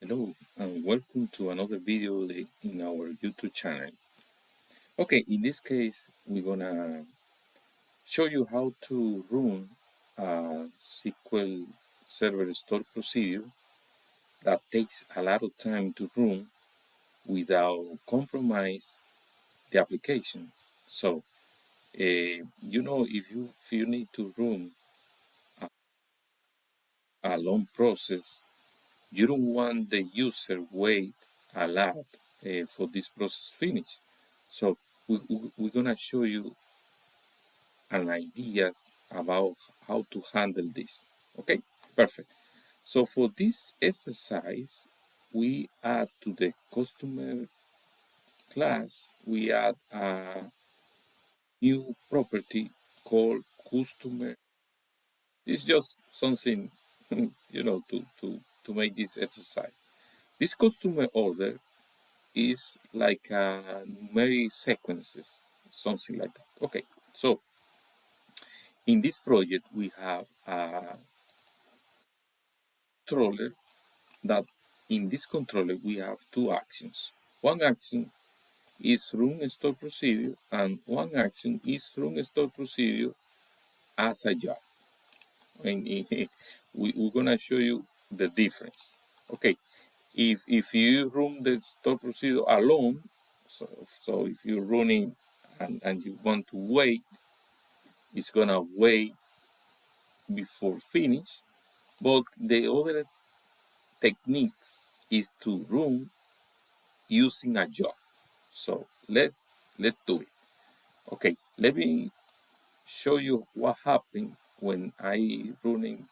Hello and welcome to another video in our YouTube channel. Okay, in this case, we're gonna show you how to run a SQL Server store procedure that takes a lot of time to run without compromise the application. So, if you need to run a long process, you don't want the user wait a lot for this process finish. So we're gonna show you an ideas about how to handle this. Okay, perfect. So for this exercise, we add to the customer class, we add a new property called customer. It's just something, to make this exercise. This customer order is like numeric sequences, something like that. Okay, so in this project we have a controller that in this controller we have two actions. One action is run store procedure and one action is run store procedure as a job. And we're gonna show you the difference. Okay, if you run the store procedure alone, so if you're running and you want to wait, it's gonna wait before finish. But the other techniques is to run using a job. So let's do it. Okay, let me show you what happened when I running.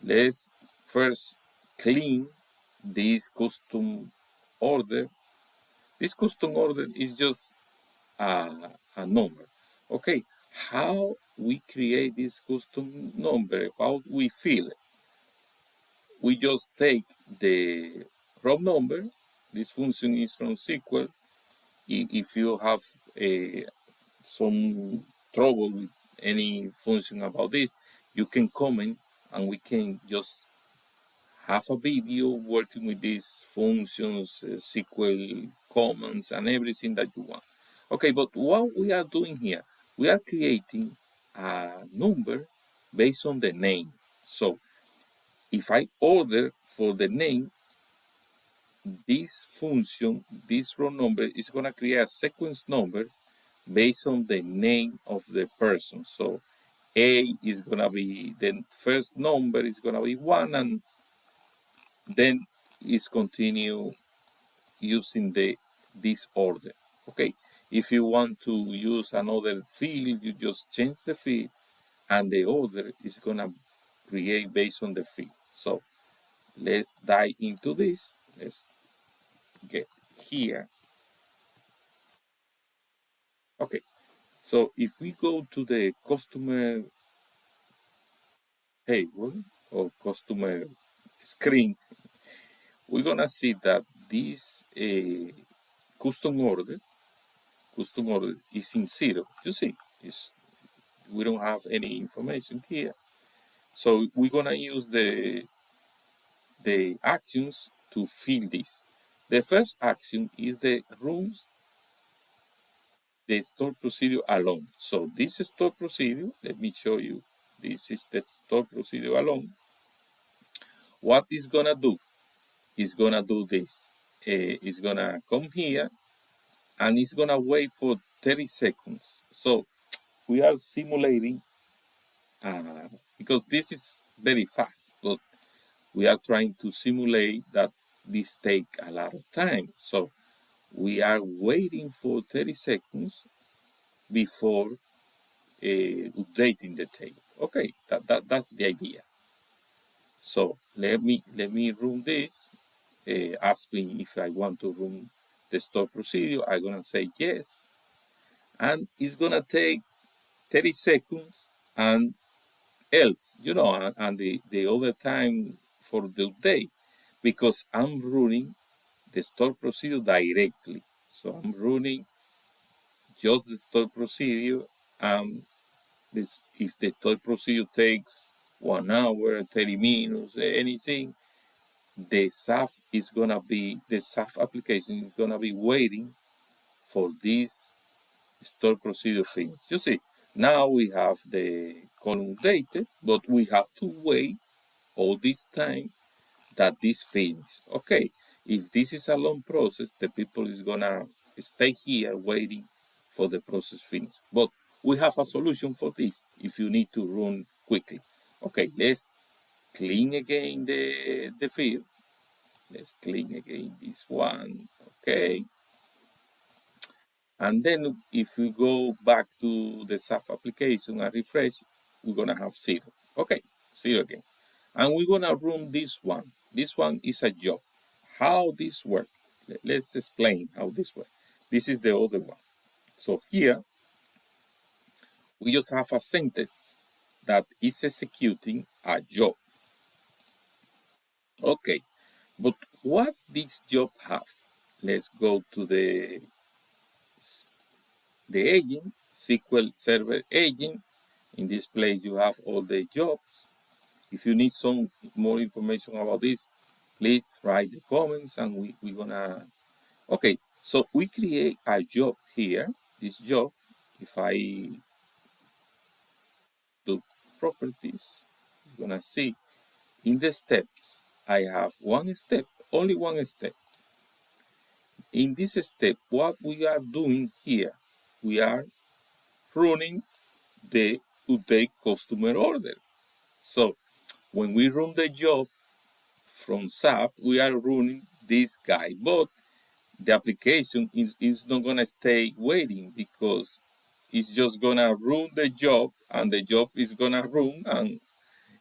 Let's first clean this custom order. This custom order is just a number. Okay, how we create this custom number, how we fill it. We just take the raw number. This function is from SQL. If you have some trouble with any function about this, you can comment and we can just have a video working with these functions, SQL commands, and everything that you want. Okay, but what we are doing here, we are creating a number based on the name. So if I order for the name, this function, this row number is going to create a sequence number based on the name of the person. So A is going to be, the first number is going to be 1, and then it's continue using this order. Okay, if you want to use another field, you just change the field and the order is going to create based on the field. So let's dive into this. Let's get here. Okay, so if we go to the customer table or customer screen, we're gonna see that this custom order is in 0. You see, we don't have any information here. So we're gonna use the actions to fill this. The first action is the rules, the store procedure alone. So this store procedure, let me show you. This is the store procedure alone. What it's gonna do? It's gonna do this. It's gonna come here and it's gonna wait for 30 seconds. So we are simulating because this is very fast, but we are trying to simulate that this take a lot of time. So we are waiting for 30 seconds before updating the table. Okay, that's the idea. So let me run this. Ask me if I want to run the store procedure. I'm gonna say yes, and it's gonna take 30 seconds and else, and the other time for the update, because I'm running the store procedure directly. So I'm running just the store procedure. If the store procedure takes 1 hour, 30 minutes, anything, the XAF application is gonna be waiting for this store procedure finish. You see, now we have the column updated, but we have to wait all this time that this finish. Okay, if this is a long process, the people is gonna stay here waiting for the process finish. But we have a solution for this if you need to run quickly. Okay, let's clean again the field. Let's clean again this one. Okay. And then if we go back to the SAF application and refresh, we're gonna have 0. Okay, 0 again. And we're gonna run this one. This one is a job. How this works? Let's explain how this works. This is the other one. So here, we just have a sentence that is executing a job. Okay, but what this job have? Let's go to the agent, SQL Server agent. In this place, you have all the jobs. If you need some more information about this, please write the comments and we're gonna. Okay, so we create a job here. This job, if I do properties, you're gonna see in the steps, I have one step, only one step. In this step, what we are doing here, we are running the update customer order. So when we run the job from SAF, we are running this guy, but the application is not gonna stay waiting because it's just gonna run the job and the job is gonna run and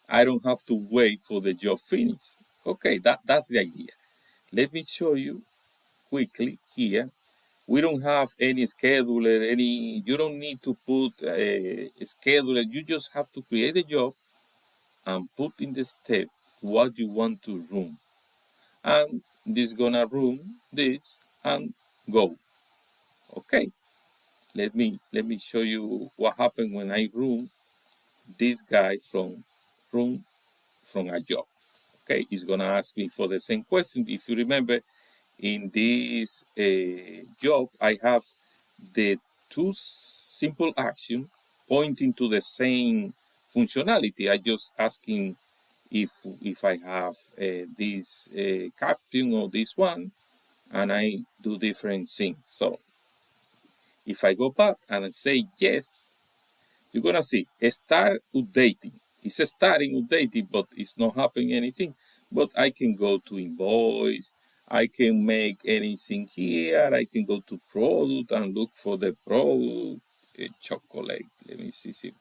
I don't have to wait for the job finish. Okay, that's the idea. Let me show you quickly here. We don't have any scheduler, you don't need to put a scheduler. You just have to create a job and put in the step what you want to run. And this gonna run this and go. Okay, let me show you what happened when I run this guy from a job. Okay, it's gonna ask me for the same question. If you remember, in this job, I have the two simple action pointing to the same functionality. I just asking if I have this caption or this one, and I do different things. So if I go back and I say yes, you're gonna see start updating. It's starting updating, but it's not happening anything. But I can go to invoice. I can make anything here. I can go to product and look for the product. Chocolate. Let me see.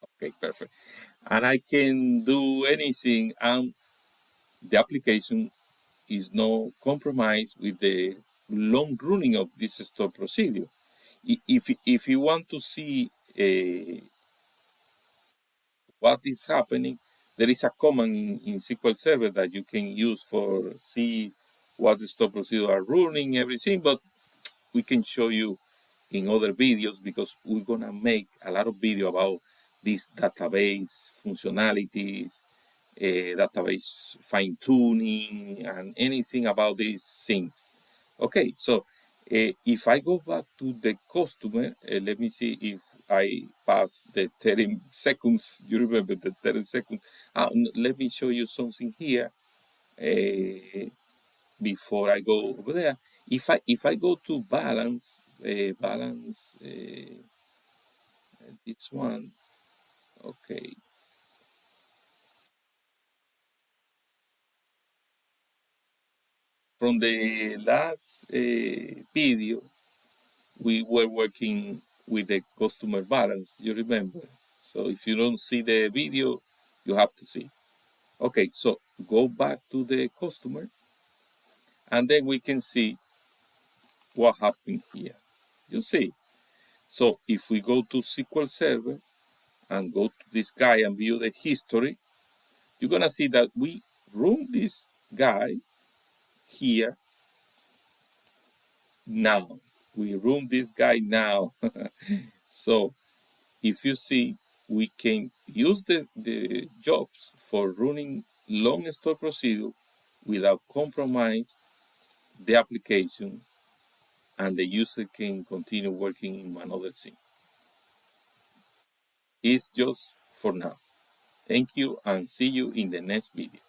Okay, perfect. And I can do anything, and the application is no compromise with the long running of this store procedure. If you want to see what is happening, there is a command in SQL Server that you can use for see what the store procedure are running, everything, but we can show you in other videos because we're gonna make a lot of video about these database functionalities, database fine tuning, and anything about these things. Okay, so if I go back to the customer, let me see if I pass the 30 seconds. You remember the 30 seconds? Let me show you something here before I go over there. If I go to balance, this one, okay. From the last video, we were working with the customer balance, you remember? So if you don't see the video, you have to see. Okay, so go back to the customer and then we can see what happened here. You see, so if we go to SQL Server and go to this guy and view the history, you're gonna see that we run this guy here now. We run this guy now. So if you see, we can use the jobs for running long store procedure without compromise the application, and the user can continue working in another scene. It's just for now. Thank you and see you in the next video.